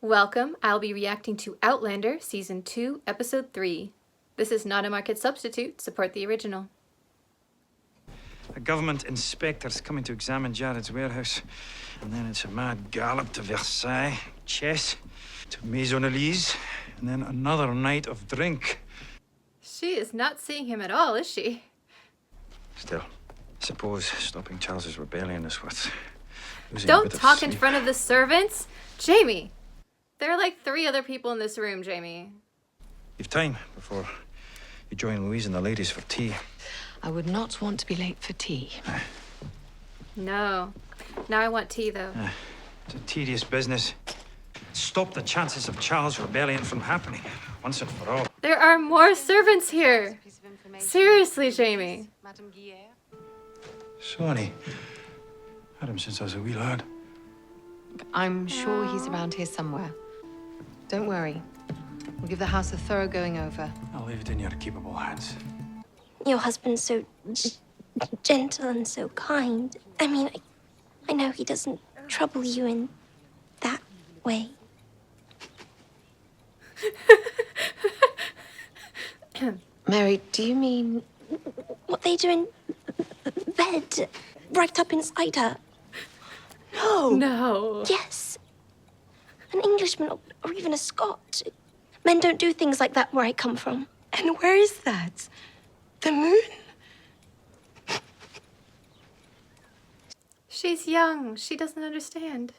Welcome, I'll be reacting to Outlander Season 2, Episode 3. This is not a market substitute, support the original. A government inspector's coming to examine Jared's warehouse. And then it's a mad gallop to Versailles, chess, to Maison Elise, and then another night of drink. She is not seeing him at all, is she? Still, I suppose stopping Charles's rebellion is worth losing a Don't bit of talk in sleep. front of the servants. Jamie! There are like 3 other people in this room, Jamie. You've time before you join Louise and the ladies for tea. I would not want to be late for tea. No. Now I want tea, though. It's a tedious business. Stop the chances of Charles' rebellion from happening once and for all. There are more servants here. Seriously, Jamie. Sonny. Had him since I was a wee lad. I'm sure he's around here somewhere. Don't worry. We'll give the house a thorough going over. I'll leave it in your capable hands. Your husband's so gentle and so kind. I mean, I know he doesn't trouble you in that way. Mary, do you mean... What they do in bed, right up inside her. No. No. Yes. An Englishman or even a Scot. Men don't do things like that where I come from. And where is that? The moon? She's young. She doesn't understand.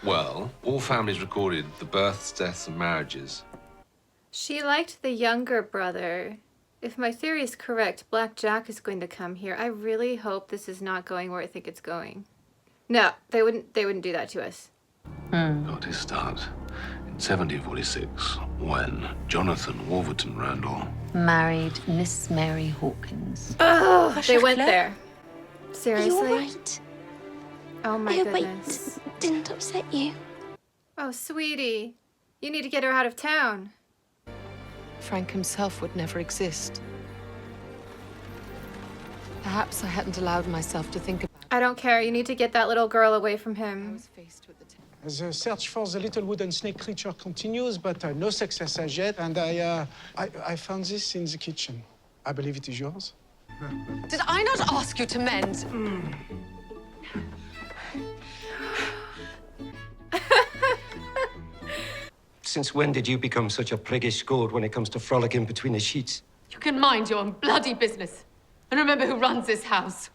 Well, all families recorded the births, deaths, and marriages. She liked the younger brother. If my theory is correct, Black Jack is going to come here. I really hope this is not going where I think it's going. No, they wouldn't do that to us. Got his start in 1746 when Jonathan Wolverton Randall Married Miss Mary Hawkins. Oh, they went there. Are you Seriously? all right? Oh my I hope goodness. I didn't upset you. Oh, sweetie. You need to get her out of town. Frank himself would never exist. Perhaps I hadn't allowed myself to think about it. I don't care. You need to get that little girl away from I him. was faced with the The search for the little wooden snake creature continues, but no success as yet. And I found this in the kitchen. I believe it is yours. Did I not ask you to mend? Since when did you become such a priggish gourd when it comes to frolicking between the sheets? You can mind your own bloody business. And remember who runs this house.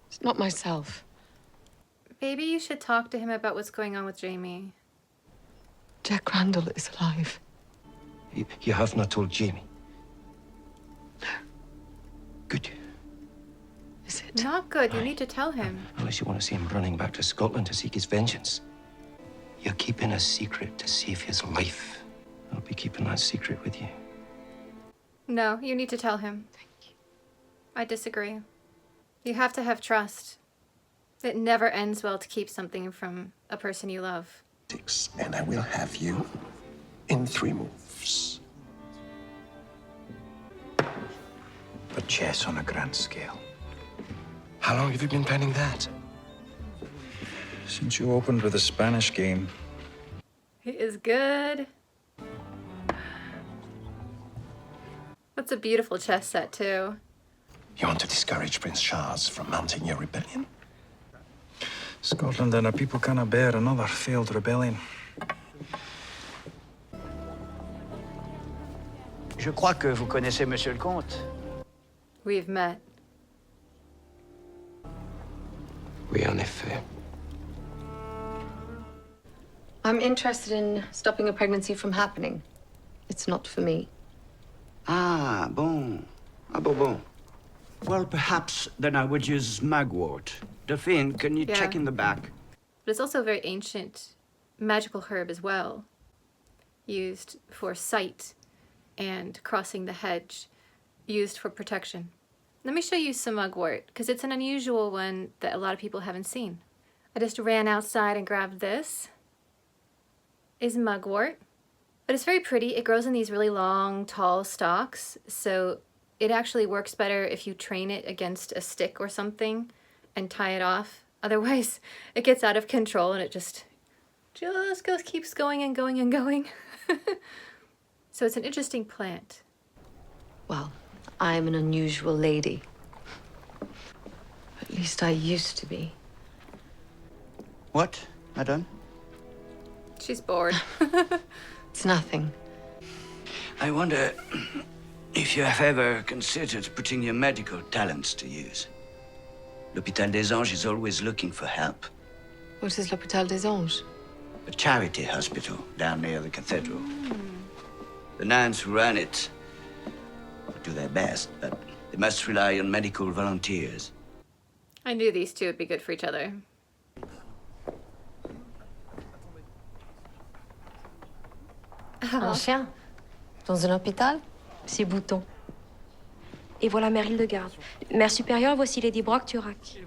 It's not myself. Maybe you should talk to him about what's going on with Jamie. Jack Randall is alive. You have not told Jamie? Good. Is it? Not good. You need to tell him. Unless you want to see him running back to Scotland to seek his vengeance. You're keeping a secret to save his life. I'll be keeping that secret with you. No, you need to tell him. Thank you. I disagree. You have to have trust. It never ends well to keep something from a person you love. And I will have you in 3 moves. But chess on a grand scale. How long have you been planning that? Since you opened with a Spanish game. He is good. That's a beautiful chess set, too. You want to discourage Prince Charles from mounting your rebellion? Scotland and her people cannot bear another failed rebellion. Je crois que vous connaissez Monsieur le Comte. We've met. Oui, en effet. I'm interested in stopping a pregnancy from happening. It's not for me. Ah, bon. Ah, bon. Well, perhaps then I would use mugwort. Dauphine, can you Yeah. check in the back? But it's also a very ancient magical herb as well. Used for sight and crossing the hedge. Used for protection. Let me show you some mugwort, because it's an unusual one that a lot of people haven't seen. I just ran outside and grabbed this. Is mugwort. But it's very pretty. It grows in these really long, tall stalks, so it actually works better if you train it against a stick or something and tie it off. Otherwise, it gets out of control and it just keeps going and going and going. So it's an interesting plant. Well, I'm an unusual lady. At least I used to be. What, madame? She's bored. It's nothing. I wonder if you have ever considered putting your medical talents to use. L'Hôpital des Anges is always looking for help. What is L'Hôpital des Anges? A charity hospital down near the cathedral. The nuns who run it do their best, but they must rely on medical volunteers. I knew these two would be good for each other. Un chien. Dans un hôpital, c'est bouton. Et voilà Meryl de garde. Mère supérieure, voici Lady Brock-Turac.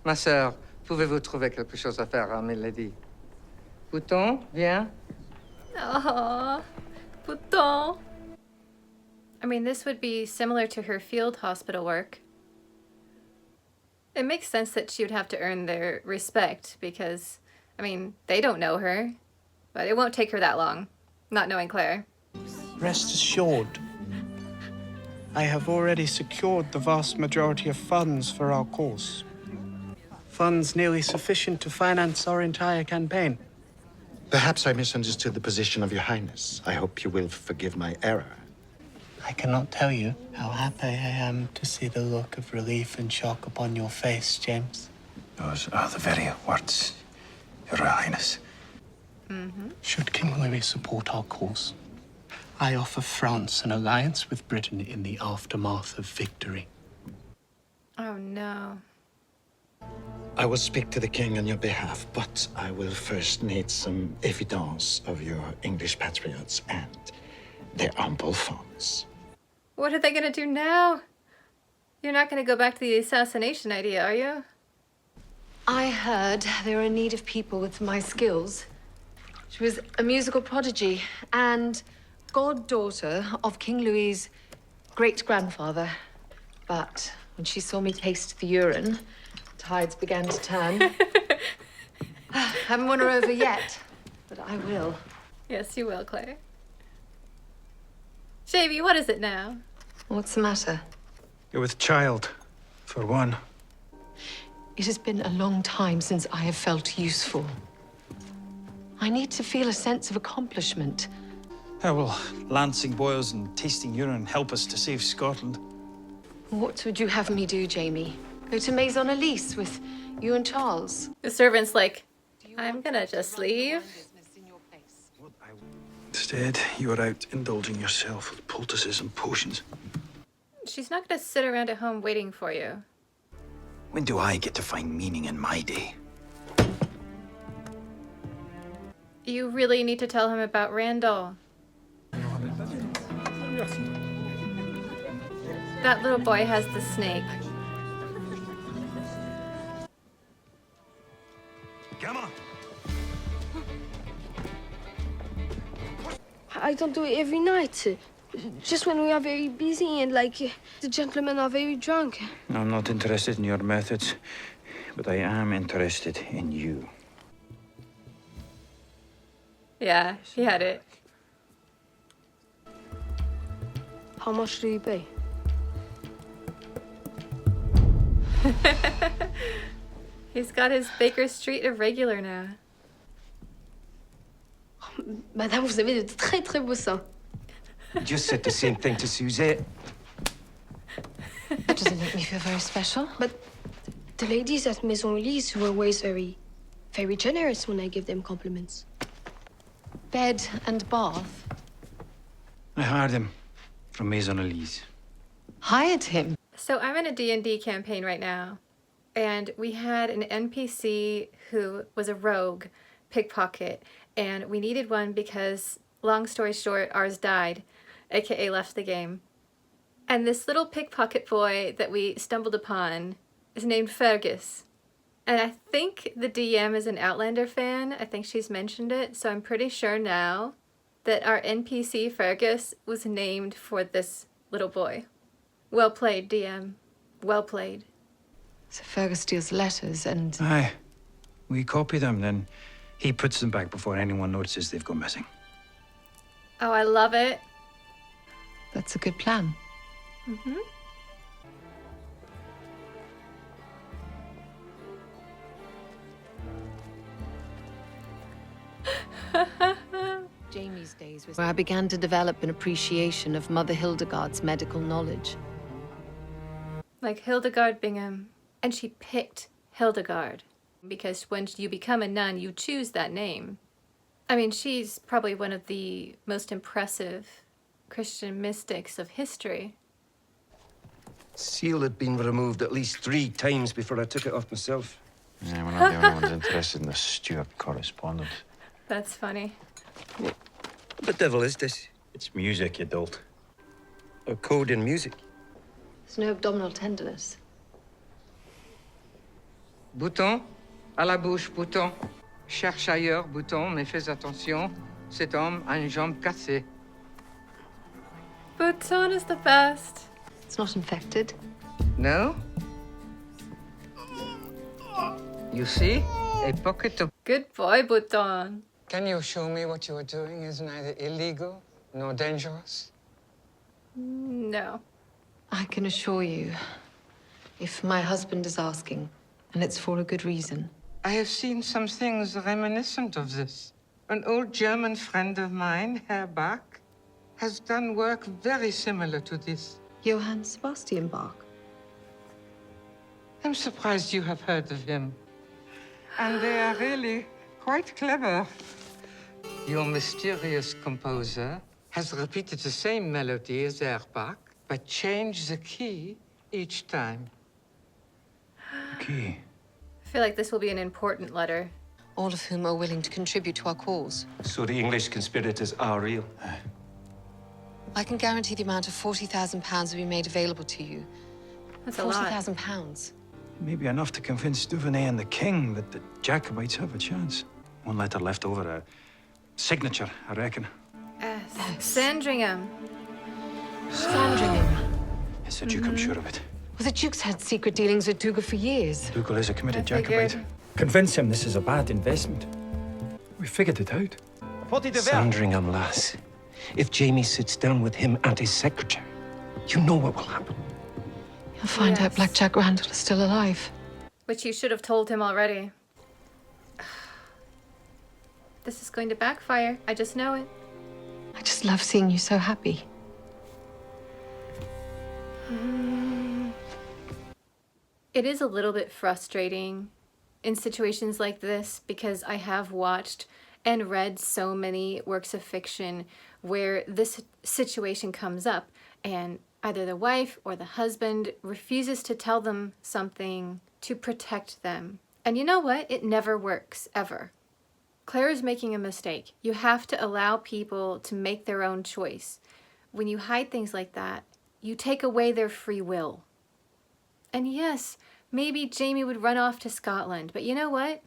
Ma sœur, pouvez-vous trouver quelque chose à faire à Milady? Bouton, viens. Oh, Bouton. I mean, this would be similar to her field hospital work. It makes sense that she would have to earn their respect because, I mean, they don't know her. But it won't take her that long, not knowing Claire. Rest assured, I have already secured the vast majority of funds for our course. Funds nearly sufficient to finance our entire campaign. Perhaps I misunderstood the position of your highness. I hope you will forgive my error. I cannot tell you how happy I am to see the look of relief and shock upon your face, James. Those are the very words, Your Highness. Should King Louis support our cause, I offer France an alliance with Britain in the aftermath of victory. Oh no. I will speak to the king on your behalf, but I will first need some evidence of your English patriots and their ample funds. What are they gonna do now? You're not gonna go back to the assassination idea, are you? I heard they were in need of people with my skills. She was a musical prodigy and goddaughter of King Louis's great-grandfather. But when she saw me taste the urine, tides began to turn. Haven't won her over yet, but I will. Yes, you will, Claire. Shavy, what is it now? What's the matter? You're with child, for one. It has been a long time since I have felt useful. I need to feel a sense of accomplishment. How will lancing boils and tasting urine help us to save Scotland? What would you have me do, Jamie? Go to Maison Elise with you and Charles? The servant's like, I'm gonna just leave. Instead, you are out indulging yourself with poultices and potions. She's not gonna sit around at home waiting for you. When do I get to find meaning in my day? You really need to tell him about Randall. That little boy has the snake. Come on. I don't do it every night. Just when we are very busy and, like, the gentlemen are very drunk. I'm not interested in your methods, but I am interested in you. Yeah, he had it. How much do you pay? He's got his Baker Street irregular now. Madame, vous avez de très très beaux seins. You just said the same thing to Suzette. That doesn't make me feel very special. But the ladies at Maison Elise were always very, very generous when I give them compliments. Bed and bath. I hired him from Maison Elise. Hired him. So I'm in a D&D campaign right now, and we had an NPC who was a rogue, pickpocket, and we needed one because, long story short, ours died, aka left the game. And this little pickpocket boy that we stumbled upon is named Fergus. And I think the DM is an Outlander fan. I think she's mentioned it, so I'm pretty sure now that our NPC Fergus was named for this little boy. Well played, DM. Well played. So Fergus steals letters and... Aye. We copy them, then He puts them back before anyone notices they've gone missing. Oh, I love it. That's a good plan. Mm-hmm. Jamie's days was where I began to develop an appreciation of Mother Hildegard's medical knowledge. Like Hildegard Bingham. And she picked Hildegard because when you become a nun, you choose that name. I mean, she's probably one of the most impressive Christian mystics of history. Seal had been removed at least 3 times before I took it off myself. Yeah, we're not the only ones interested in the Stuart correspondence. That's funny. What the devil is this? It's music, you dolt. A code in music. There's no abdominal tenderness. Bouton, à la bouche, Bouton. Cherche ailleurs, Bouton, mais fais attention. Cet homme a une jambe cassée. Bouton is the best. It's not infected. No? You see? A pocket of... Good boy, Bouton. Can you show me what you are doing is neither illegal nor dangerous? No. I can assure you, if my husband is asking, and it's for a good reason. I have seen some things reminiscent of this. An old German friend of mine, Herr Bach, has done work very similar to this. Johann Sebastian Bach. I'm surprised you have heard of him. And they are really quite clever. Your mysterious composer has repeated the same melody as Herr Bach, but changed the key each time. Okay. I feel like this will be an important letter. All of whom are willing to contribute to our cause. So the English conspirators are real. I can guarantee the amount of £40,000 will be made available to you. That's a lot. £40,000. Maybe enough to convince Duvernay and the king that the Jacobites have a chance. One letter left over, a signature, I reckon. Sandringham. Sandringham. Is the Duke, I'm sure of it. Well, the Duke's had secret dealings with Dougal for years. Dougal is a committed I figured. Jacobite. Convince him this is a bad investment. We figured it out. Sandringham, lass. If Jamie sits down with him and his secretary, you know what will happen. You'll find out Blackjack Randall is still alive. Which you should have told him already. This is going to backfire. I just know it. I just love seeing you so happy. It is a little bit frustrating in situations like this because I have watched and read so many works of fiction where this situation comes up and either the wife or the husband refuses to tell them something to protect them. And you know what? It never works, ever. Claire is making a mistake. You have to allow people to make their own choice. When you hide things like that, you take away their free will. And yes, maybe Jamie would run off to Scotland, but you know what?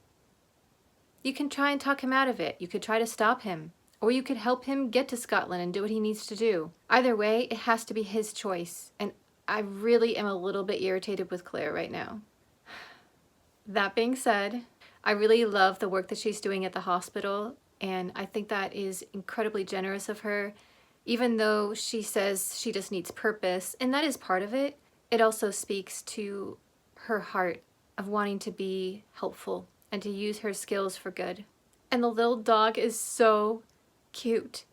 You can try and talk him out of it. You could try to stop him. Or you could help him get to Scotland and do what he needs to do. Either way, it has to be his choice. And I really am a little bit irritated with Claire right now. That being said, I really love the work that she's doing at the hospital. And I think that is incredibly generous of her. Even though she says she just needs purpose, and that is part of it, it also speaks to her heart of wanting to be helpful and to use her skills for good. And the little dog is so cute.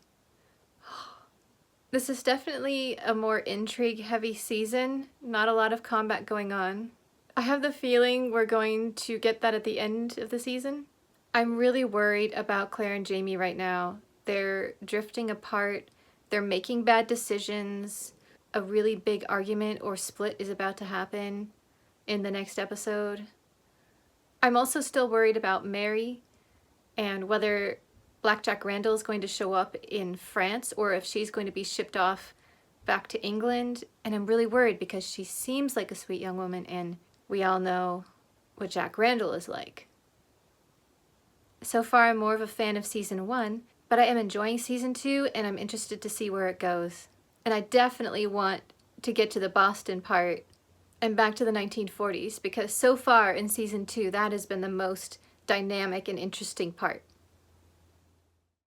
This is definitely a more intrigue-heavy season. Not a lot of combat going on. I have the feeling we're going to get that at the end of the season. I'm really worried about Claire and Jamie right now. They're drifting apart. They're making bad decisions. A really big argument or split is about to happen in the next episode. I'm also still worried about Mary and whether Blackjack Randall is going to show up in France or if she's going to be shipped off back to England. And I'm really worried because she seems like a sweet young woman and we all know what Jack Randall is like. So far, I'm more of a fan of season 1, but I am enjoying season 2 and I'm interested to see where it goes. And I definitely want to get to the Boston part and back to the 1940s because so far in season 2, that has been the most dynamic and interesting part.